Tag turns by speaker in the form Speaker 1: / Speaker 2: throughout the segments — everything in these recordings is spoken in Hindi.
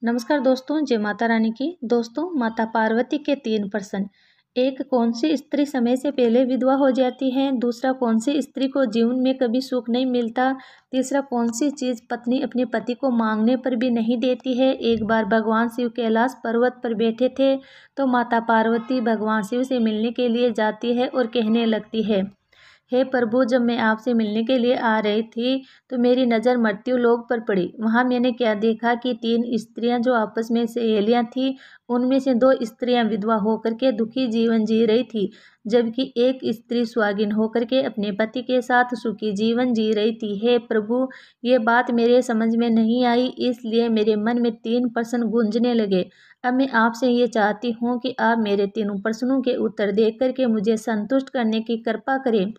Speaker 1: नमस्कार दोस्तों, जय माता रानी की। दोस्तों, माता पार्वती के 3 प्रश्न। एक, कौन सी स्त्री समय से पहले विधवा हो जाती है। दूसरा, कौन सी स्त्री को जीवन में कभी सुख नहीं मिलता। तीसरा, कौन सी चीज़ पत्नी अपने पति को मांगने पर भी नहीं देती है। एक बार भगवान शिव कैलाश पर्वत पर बैठे थे तो माता पार्वती भगवान शिव से मिलने के लिए जाती है और कहने लगती है, हे प्रभु, जब मैं आपसे मिलने के लिए आ रही थी तो मेरी नज़र मृत्यु लोक पर पड़ी। वहाँ मैंने क्या देखा कि 3 स्त्रियां जो आपस में सहेलियां थीं, उनमें से 2 स्त्रियां विधवा होकर के दुखी जीवन जी रही थी, जबकि एक स्त्री सुहागिन होकर के अपने पति के साथ सुखी जीवन जी रही थी। हे प्रभु, ये बात मेरे समझ में नहीं आई, इसलिए मेरे मन में 3 प्रश्न गूंजने लगे। अब मैं आपसे ये चाहती हूँ कि आप मेरे तीनों प्रश्नों के उत्तर देख करके मुझे संतुष्ट करने की कृपा करें।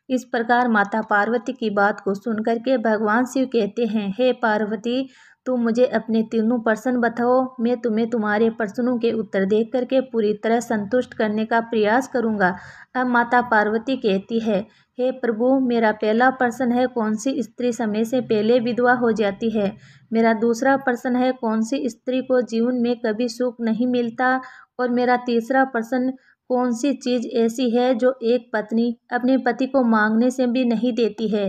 Speaker 1: इस प्रकार माता पार्वती की बात को सुनकर के भगवान शिव कहते हैं, हे पार्वती, तुम मुझे अपने तीनों प्रश्न बताओ। मैं तुम्हें तुम्हारे प्रश्नों के उत्तर देख करके पूरी तरह संतुष्ट करने का प्रयास करूंगा। अब माता पार्वती कहती है, हे प्रभु, मेरा पहला प्रश्न है, कौन सी स्त्री समय से पहले विधवा हो जाती है। मेरा दूसरा प्रश्न है, कौन सी स्त्री को जीवन में कभी सुख नहीं मिलता। और मेरा तीसरा प्रश्न, कौन सी चीज़ ऐसी है जो एक पत्नी अपने पति को मांगने से भी नहीं देती है।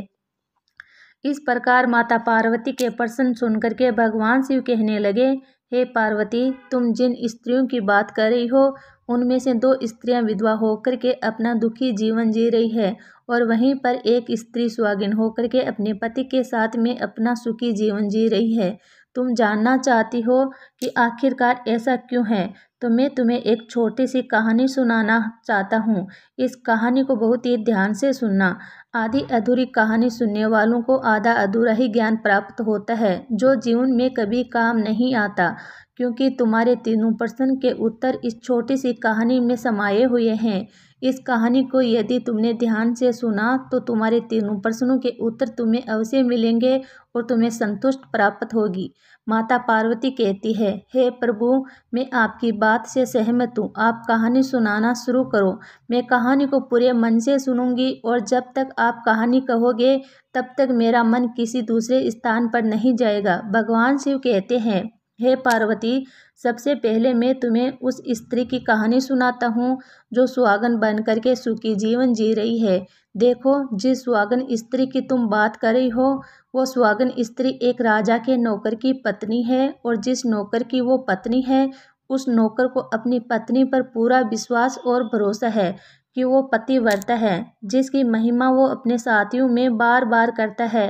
Speaker 1: इस प्रकार माता पार्वती के प्रश्न सुनकर के भगवान शिव कहने लगे, हे पार्वती, तुम जिन स्त्रियों की बात कर रही हो उनमें से 2 स्त्रियां विधवा होकर के अपना दुखी जीवन जी रही है और वहीं पर एक स्त्री सुहागिन होकर के अपने पति के साथ में अपना सुखी जीवन जी रही है। तुम जानना चाहती हो कि आखिरकार ऐसा क्यों है, तो मैं तुम्हें एक छोटी सी कहानी सुनाना चाहता हूँ। इस कहानी को बहुत ही ध्यान से सुनना। आधी अधूरी कहानी सुनने वालों को आधा अधूरा ही ज्ञान प्राप्त होता है, जो जीवन में कभी काम नहीं आता, क्योंकि तुम्हारे तीनों प्रश्न के उत्तर इस छोटी सी कहानी में समाये हुए हैं। इस कहानी को यदि तुमने ध्यान से सुना तो तुम्हारे तीनों प्रश्नों के उत्तर तुम्हें अवश्य मिलेंगे और तुम्हें संतुष्ट प्राप्त होगी। माता पार्वती कहती है, हे प्रभु, मैं आपकी बात से सहमत हूँ, आप कहानी सुनाना शुरू करो। मैं कहानी को पूरे मन से सुनूंगी और जब तक आप कहानी कहोगे तब तक मेरा मन किसी दूसरे स्थान पर नहीं जाएगा। भगवान शिव कहते हैं, हे पार्वती, सबसे पहले मैं तुम्हें उस स्त्री की कहानी सुनाता हूँ जो सुहागन बन करके सुखी जीवन जी रही है। देखो, जिस सुहागन स्त्री की तुम बात कर रही हो वो सुहागन स्त्री एक राजा के नौकर की पत्नी है और जिस नौकर की वो पत्नी है उस नौकर को अपनी पत्नी पर पूरा विश्वास और भरोसा है कि वो पतिव्रता है, जिसकी महिमा वो अपने साथियों में बार बार करता है।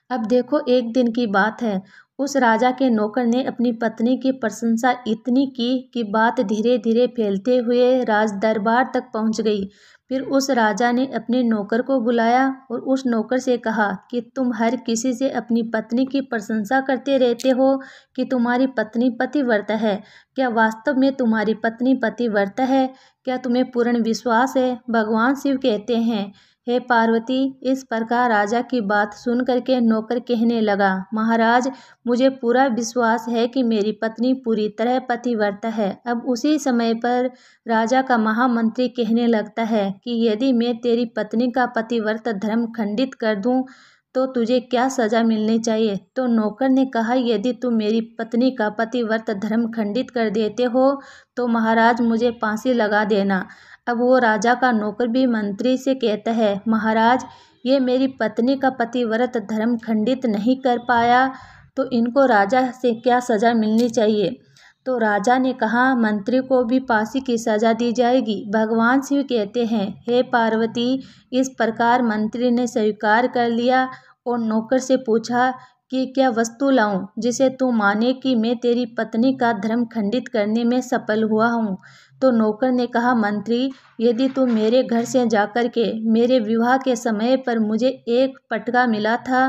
Speaker 1: अब देखो, एक दिन की बात है, उस राजा के नौकर ने अपनी पत्नी की प्रशंसा इतनी की कि बात धीरे धीरे फैलते हुए राज दरबार तक पहुंच गई। फिर उस राजा ने अपने नौकर को बुलाया और उस नौकर से कहा कि तुम हर किसी से अपनी पत्नी की प्रशंसा करते रहते हो कि तुम्हारी पत्नी पतिव्रता है। क्या वास्तव में तुम्हारी पत्नी पतिव्रता है? क्या तुम्हें पूर्ण विश्वास है? भगवान शिव कहते हैं, हे पार्वती, इस प्रकार राजा की बात सुन करके नौकर कहने लगा, महाराज, मुझे पूरा विश्वास है कि मेरी पत्नी पूरी तरह पतिव्रता है। अब उसी समय पर राजा का महामंत्री कहने लगता है कि यदि मैं तेरी पत्नी का पतिव्रत धर्म खंडित कर दूं तो तुझे क्या सजा मिलनी चाहिए। तो नौकर ने कहा, यदि तुम मेरी पत्नी का पतिव्रत धर्म खंडित कर देते हो तो महाराज मुझे फांसी लगा देना। अब वो राजा का नौकर भी मंत्री से कहता है, महाराज, ये मेरी पत्नी का पतिव्रत धर्म खंडित नहीं कर पाया तो इनको राजा से क्या सज़ा मिलनी चाहिए। तो राजा ने कहा, मंत्री को भी फांसी की सज़ा दी जाएगी। भगवान शिव कहते हैं, हे पार्वती, इस प्रकार मंत्री ने स्वीकार कर लिया और नौकर से पूछा कि क्या वस्तु लाऊं जिसे तू माने कि मैं तेरी पत्नी का धर्म खंडित करने में सफल हुआ हूँ। तो नौकर ने कहा, मंत्री, यदि तू मेरे घर से जाकर के मेरे विवाह के समय पर मुझे एक पटका मिला था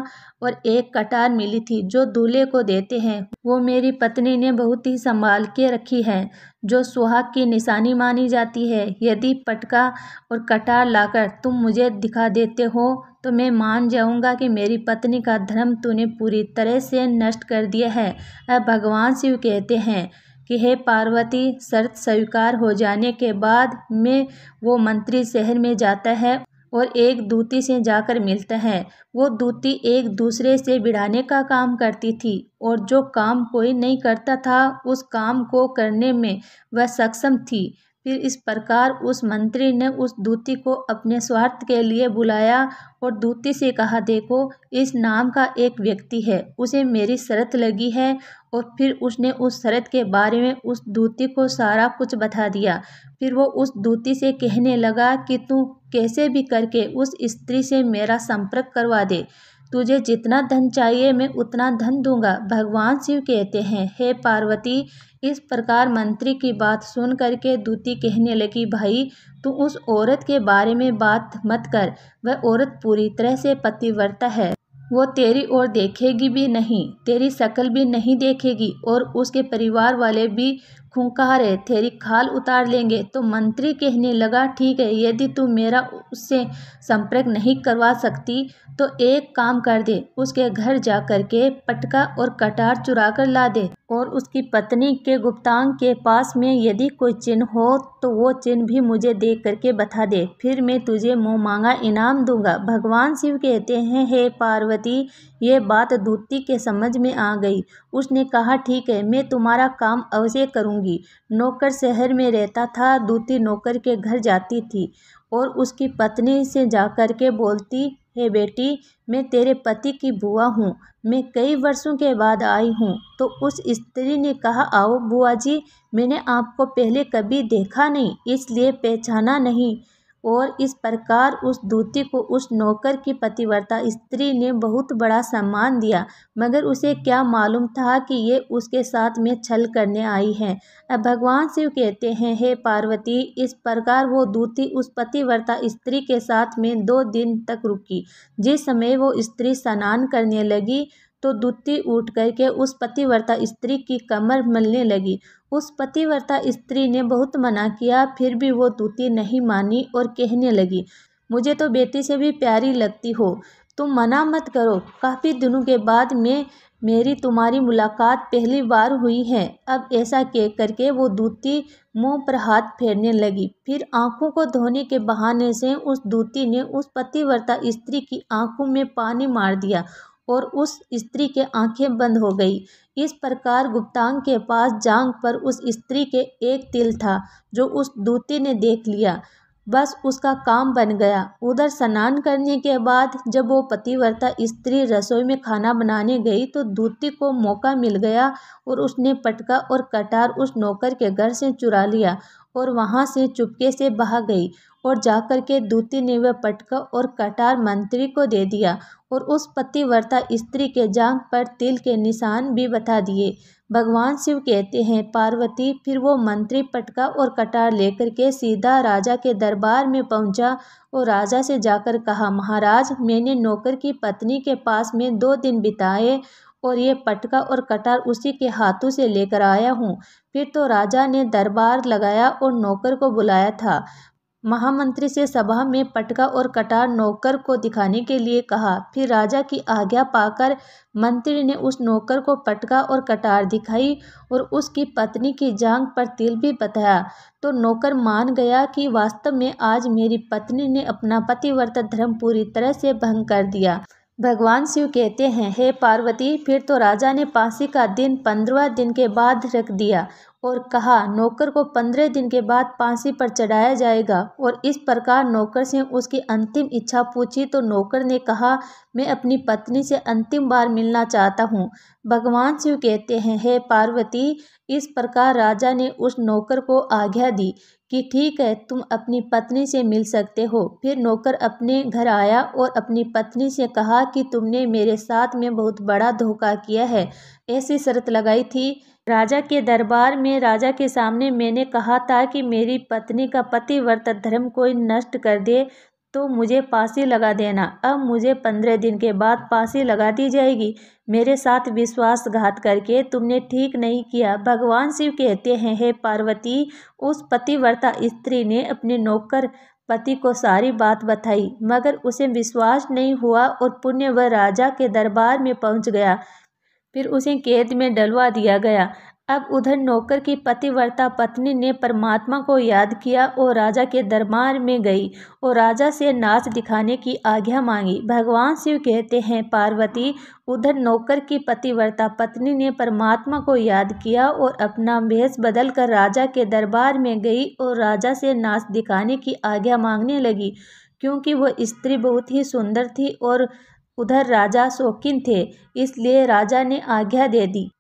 Speaker 1: और एक कटार मिली थी जो दूल्हे को देते हैं, वो मेरी पत्नी ने बहुत ही संभाल के रखी है, जो सुहाग की निशानी मानी जाती है। यदि पटका और कटार लाकर तुम मुझे दिखा देते हो तो मैं मान जाऊंगा कि मेरी पत्नी का धर्म तूने पूरी तरह से नष्ट कर दिया है। अब भगवान शिव कहते हैं कि हे पार्वती, शर्त स्वीकार हो जाने के बाद में वो मंत्री शहर में जाता है और एक दूती से जाकर मिलते हैं। वो दूती एक दूसरे से भिड़ाने का काम करती थी और जो काम कोई नहीं करता था उस काम को करने में वह सक्षम थी। फिर इस प्रकार उस मंत्री ने उस दूती को अपने स्वार्थ के लिए बुलाया और दूती से कहा, देखो, इस नाम का एक व्यक्ति है, उसे मेरी शर्त लगी है। और फिर उसने उस शर्त के बारे में उस दूती को सारा कुछ बता दिया। फिर वो उस दूती से कहने लगा कि तू कैसे भी करके उस स्त्री से मेरा संपर्क करवा दे। तुझे जितना धन चाहिए मैं उतना धन दूंगा। भगवान शिव कहते हैं, हे पार्वती, इस प्रकार मंत्री की बात सुन करके दूती कहने लगी, भाई तू उस औरत के बारे में बात मत कर। वह औरत पूरी तरह से पतिव्रता है। वो तेरी ओर देखेगी भी नहीं, तेरी शक्ल भी नहीं देखेगी और उसके परिवार वाले भी खूंखार है, तेरी खाल उतार लेंगे। तो मंत्री कहने लगा, ठीक है, यदि तू मेरा उससे संपर्क नहीं करवा सकती तो एक काम कर दे, उसके घर जा कर के पटका और कटार चुरा कर ला दे और उसकी पत्नी के गुप्तांग के पास में यदि कोई चिन्ह हो तो वो चिन्ह भी मुझे देख करके बता दे, फिर मैं तुझे मुँह मांगा इनाम दूंगा। भगवान शिव कहते हैं, हे पार्वती, ये बात दूती के समझ में आ गई। उसने कहा, ठीक है, मैं तुम्हारा काम अवश्य करूंगी। नौकर शहर में रहता था। दूती नौकर के घर जाती थी और उसकी पत्नी से जाकर के बोलती, हे बेटी, मैं तेरे पति की बुआ हूँ, मैं कई वर्षों के बाद आई हूँ। तो उस स्त्री ने कहा, आओ बुआ जी, मैंने आपको पहले कभी देखा नहीं, इसलिए पहचाना नहीं। और इस प्रकार उस दूती को उस नौकर की पतिव्रता स्त्री ने बहुत बड़ा सम्मान दिया, मगर उसे क्या मालूम था कि ये उसके साथ में छल करने आई है। अब भगवान शिव कहते हैं, हे पार्वती, इस प्रकार वो दूती उस पतिव्रता स्त्री के साथ में 2 दिन तक रुकी। जिस समय वो स्त्री स्नान करने लगी तो दूती उठ करके उस पतिव्रता स्त्री की कमर मलने लगी। उस पतिव्रता स्त्री ने बहुत मना किया, फिर भी वो दूती नहीं मानी और कहने लगी, मुझे तो बेटी से भी प्यारी लगती हो, तुम मना मत करो। काफ़ी दिनों के बाद मेरी तुम्हारी मुलाकात पहली बार हुई है। अब ऐसा कह करके वो दूती मुंह पर हाथ फेरने लगी। फिर आंखों को धोने के बहाने से उस दूती ने उस पतिव्रता स्त्री की आंखों में पानी मार दिया और उस स्त्री के आंखें बंद हो गई। इस प्रकार गुप्तांग के पास जांघ पर उस स्त्री के एक तिल था जो उस दूती ने देख लिया। बस उसका काम बन गया। उधर स्नान करने के बाद जब वो पतिव्रता स्त्री रसोई में खाना बनाने गई तो दूती को मौका मिल गया और उसने पटका और कटार उस नौकर के घर से चुरा लिया और वहां से चुपके से भाग गई। और जाकर के दूती ने वह पटका और कटार मंत्री को दे दिया और उस पतिव्रता स्त्री के जांघ पर तिल के निशान भी बता दिए। भगवान शिव कहते हैं, पार्वती, फिर वो मंत्री पटका और कटार लेकर के सीधा राजा के दरबार में पहुंचा और राजा से जाकर कहा, महाराज, मैंने नौकर की पत्नी के पास में 2 दिन बिताए और ये पटका और कटार उसी के हाथों से लेकर आया हूँ। फिर तो राजा ने दरबार लगाया और नौकर को बुलाया था। महामंत्री से सभा में पटका और कटार नौकर को दिखाने के लिए कहा। फिर राजा की आज्ञा पाकर मंत्री ने उस नौकर को पटका और कटार दिखाई और उसकी पत्नी की जांघ पर तिल भी बताया। तो नौकर मान गया कि वास्तव में आज मेरी पत्नी ने अपना पतिव्रता धर्म पूरी तरह से भंग कर दिया। भगवान शिव कहते हैं, हे पार्वती, फिर तो राजा ने फांसी का दिन 15वें दिन के बाद रख दिया और कहा, नौकर को 15 दिन के बाद फांसी पर चढ़ाया जाएगा। और इस प्रकार नौकर से उसकी अंतिम इच्छा पूछी तो नौकर ने कहा, मैं अपनी पत्नी से अंतिम बार मिलना चाहता हूँ। भगवान शिव कहते हैं, हे पार्वती, इस प्रकार राजा ने उस नौकर को आज्ञा दी कि ठीक है, तुम अपनी पत्नी से मिल सकते हो। फिर नौकर अपने घर आया और अपनी पत्नी से कहा कि तुमने मेरे साथ में बहुत बड़ा धोखा किया है। ऐसी शर्त लगाई थी राजा के दरबार में, राजा के सामने मैंने कहा था कि मेरी पत्नी का पतिव्रता धर्म कोई नष्ट कर दे तो मुझे फांसी लगा देना। अब मुझे 15 दिन के बाद फांसी लगा दी जाएगी। मेरे साथ विश्वासघात करके तुमने ठीक नहीं किया। भगवान शिव कहते हैं, हे पार्वती, उस पतिव्रता स्त्री ने अपने नौकर पति को सारी बात बताई, मगर उसे विश्वास नहीं हुआ और पुण्य वह राजा के दरबार में पहुंच गया। फिर उसे कैद में डलवा दिया गया। अब उधर नौकर की पतिव्रता पत्नी ने परमात्मा को याद किया और राजा के दरबार में गई और राजा से नाच दिखाने की आज्ञा मांगी। भगवान शिव कहते हैं, पार्वती, उधर नौकर की पतिव्रता पत्नी ने परमात्मा को याद किया और अपना वेश बदलकर राजा के दरबार में गई और राजा से नाच दिखाने की आज्ञा मांगने लगी, क्योंकि वह स्त्री बहुत ही सुंदर थी और उधर राजा शौकीन थे। इसलिए राजा ने आज्ञा दे दी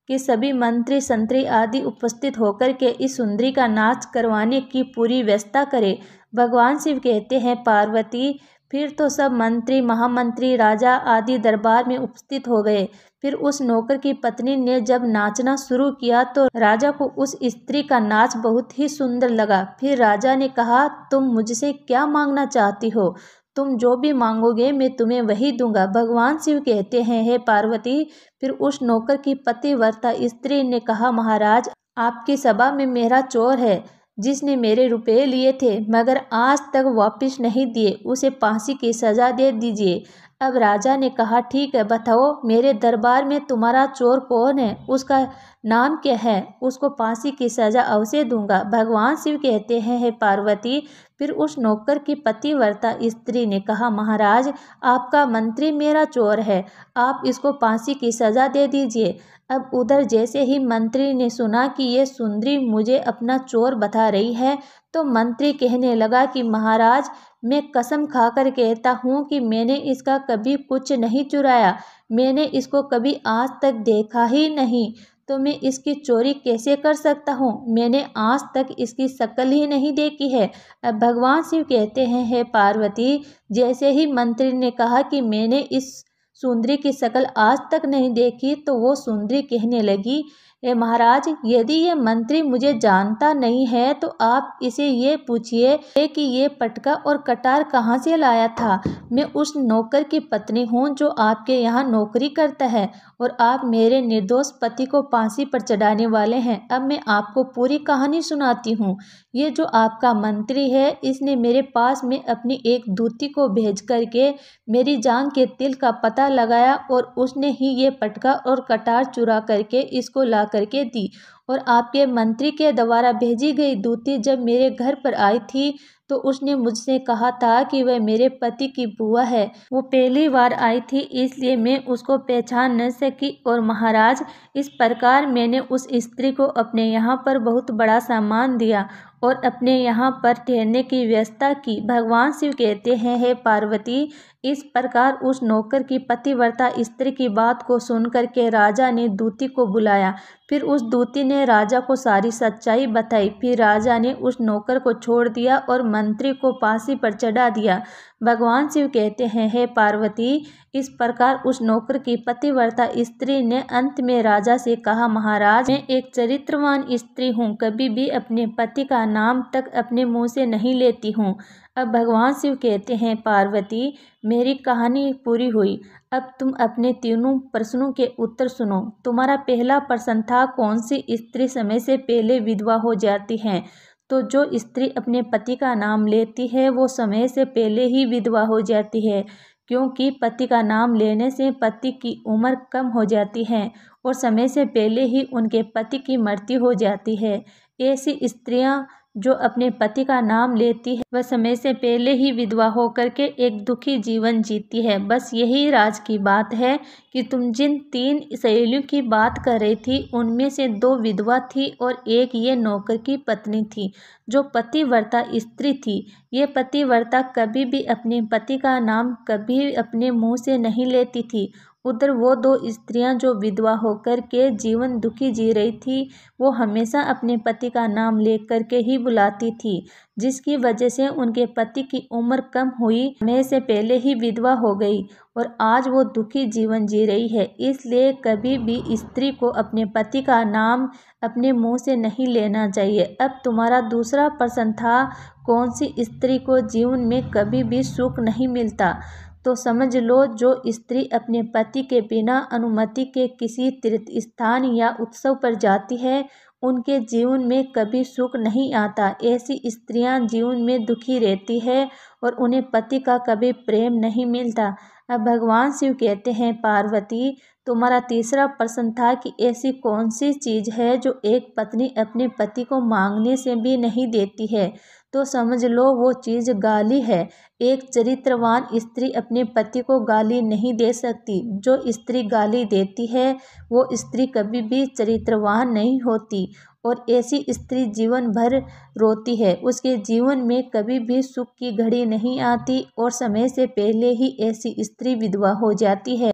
Speaker 1: कि सभी मंत्री संतरी आदि उपस्थित होकर के इस सुंदरी का नाच करवाने की पूरी व्यवस्था करें। भगवान शिव कहते हैं, पार्वती, फिर तो सब मंत्री, महामंत्री, राजा आदि दरबार में उपस्थित हो गए। फिर उस नौकर की पत्नी ने जब नाचना शुरू किया तो राजा को उस स्त्री का नाच बहुत ही सुंदर लगा। फिर राजा ने कहा, तुम मुझसे क्या मांगना चाहती हो? तुम जो भी मांगोगे मैं तुम्हें वही दूंगा। भगवान शिव कहते हैं, हे पार्वती, फिर उस नौकर की पतिव्रता स्त्री ने कहा, महाराज, आपकी सभा में मेरा चोर है जिसने मेरे रुपए लिए थे मगर आज तक वापस नहीं दिए, उसे फांसी की सजा दे दीजिए। अब राजा ने कहा, ठीक है, बताओ मेरे दरबार में तुम्हारा चोर कौन है, उसका नाम क्या है, उसको फांसी की सजा अवश्य दूंगा। भगवान शिव कहते हैं, हे पार्वती, फिर उस नौकर की पतिव्रता स्त्री ने कहा, महाराज, आपका मंत्री मेरा चोर है, आप इसको फांसी की सजा दे दीजिए। अब उधर जैसे ही मंत्री ने सुना कि ये सुंदरी मुझे अपना चोर बता रही है तो मंत्री कहने लगा कि महाराज, मैं कसम खाकर कहता हूँ कि मैंने इसका कभी कुछ नहीं चुराया, मैंने इसको कभी आज तक देखा ही नहीं, तो मैं इसकी चोरी कैसे कर सकता हूँ? मैंने आज तक इसकी शक्ल ही नहीं देखी है। अब भगवान शिव कहते हैं, हे पार्वती, जैसे ही मंत्री ने कहा कि मैंने इस सुंदरी की शक्ल आज तक नहीं देखी तो वो सुंदरी कहने लगी, महाराज, यदि ये मंत्री मुझे जानता नहीं है तो आप इसे ये पूछिए कि ये पटका और कटार कहाँ से लाया था। मैं उस नौकर की पत्नी हूँ जो आपके यहाँ नौकरी करता है और आप मेरे निर्दोष पति को फांसी पर चढ़ाने वाले हैं। अब मैं आपको पूरी कहानी सुनाती हूँ। ये जो आपका मंत्री है, इसने मेरे पास में अपनी एक दूती को भेज करके मेरी जान के तिल का पता लगाया और उसने ही ये पटका और कटार चुरा करके इसको ला करके दी। और आपके मंत्री के द्वारा भेजी गई दूती जब मेरे घर पर आई थी तो उसने मुझसे कहा था कि वह मेरे पति की बुआ है। वो पहली बार आई थी इसलिए मैं उसको पहचान न सकी और महाराज, इस प्रकार मैंने उस स्त्री को अपने यहाँ पर बहुत बड़ा सम्मान दिया और अपने यहाँ पर ठहरने की व्यवस्था की। भगवान शिव कहते हैं, हे पार्वती, इस प्रकार उस नौकर की पतिव्रता स्त्री की बात को सुनकर के राजा ने दूती को बुलाया। फिर उस दूती ने राजा को सारी सच्चाई बताई। फिर राजा ने उस नौकर को छोड़ दिया और मंत्री को फांसी पर चढ़ा दिया। भगवान शिव कहते हैं, हे पार्वती, इस प्रकार उस नौकर की पतिव्रता स्त्री ने अंत में राजा से कहा, महाराज, मैं एक चरित्रवान स्त्री हूँ, कभी भी अपने पति का नाम तक अपने मुंह से नहीं लेती हूँ। अब भगवान शिव कहते हैं, पार्वती, मेरी कहानी पूरी हुई। अब तुम अपने तीनों प्रश्नों के उत्तर सुनो। तुम्हारा पहला प्रश्न था, कौन सी स्त्री समय से पहले विधवा हो जाती है? तो जो स्त्री अपने पति का नाम लेती है वो समय से पहले ही विधवा हो जाती है, क्योंकि पति का नाम लेने से पति की उम्र कम हो जाती है और समय से पहले ही उनके पति की मृत्यु हो जाती है। ऐसी स्त्रियां जो अपने पति का नाम लेती है वह समय से पहले ही विधवा होकर के एक दुखी जीवन जीती है। बस यही राज की बात है कि तुम जिन 3 सहेलियों की बात कर रही थी उनमें से 2 विधवा थी और एक ये नौकर की पत्नी थी जो पतिव्रता स्त्री थी। ये पतिव्रता कभी भी अपने पति का नाम कभी अपने मुंह से नहीं लेती थी। उधर वो 2 स्त्रियां जो विधवा होकर के जीवन दुखी जी रही थी वो हमेशा अपने पति का नाम लेकर के ही बुलाती थी, जिसकी वजह से उनके पति की उम्र कम हुई, समय से पहले ही विधवा हो गई और आज वो दुखी जीवन जी रही है। इसलिए कभी भी स्त्री को अपने पति का नाम अपने मुंह से नहीं लेना चाहिए। अब तुम्हारा दूसरा प्रश्न था, कौन सी स्त्री को जीवन में कभी भी सुख नहीं मिलता? तो समझ लो, जो स्त्री अपने पति के बिना अनुमति के किसी तीर्थ स्थान या उत्सव पर जाती है उनके जीवन में कभी सुख नहीं आता। ऐसी स्त्रियां जीवन में दुखी रहती है और उन्हें पति का कभी प्रेम नहीं मिलता। अब भगवान शिव कहते हैं, पार्वती, तुम्हारा तीसरा प्रश्न था कि ऐसी कौन सी चीज़ है जो एक पत्नी अपने पति को मांगने से भी नहीं देती है। तो समझ लो वो चीज़ गाली है। एक चरित्रवान स्त्री अपने पति को गाली नहीं दे सकती। जो स्त्री गाली देती है वो स्त्री कभी भी चरित्रवान नहीं होती और ऐसी स्त्री जीवन भर रोती है। उसके जीवन में कभी भी सुख की घड़ी नहीं आती और समय से पहले ही ऐसी स्त्री विधवा हो जाती है।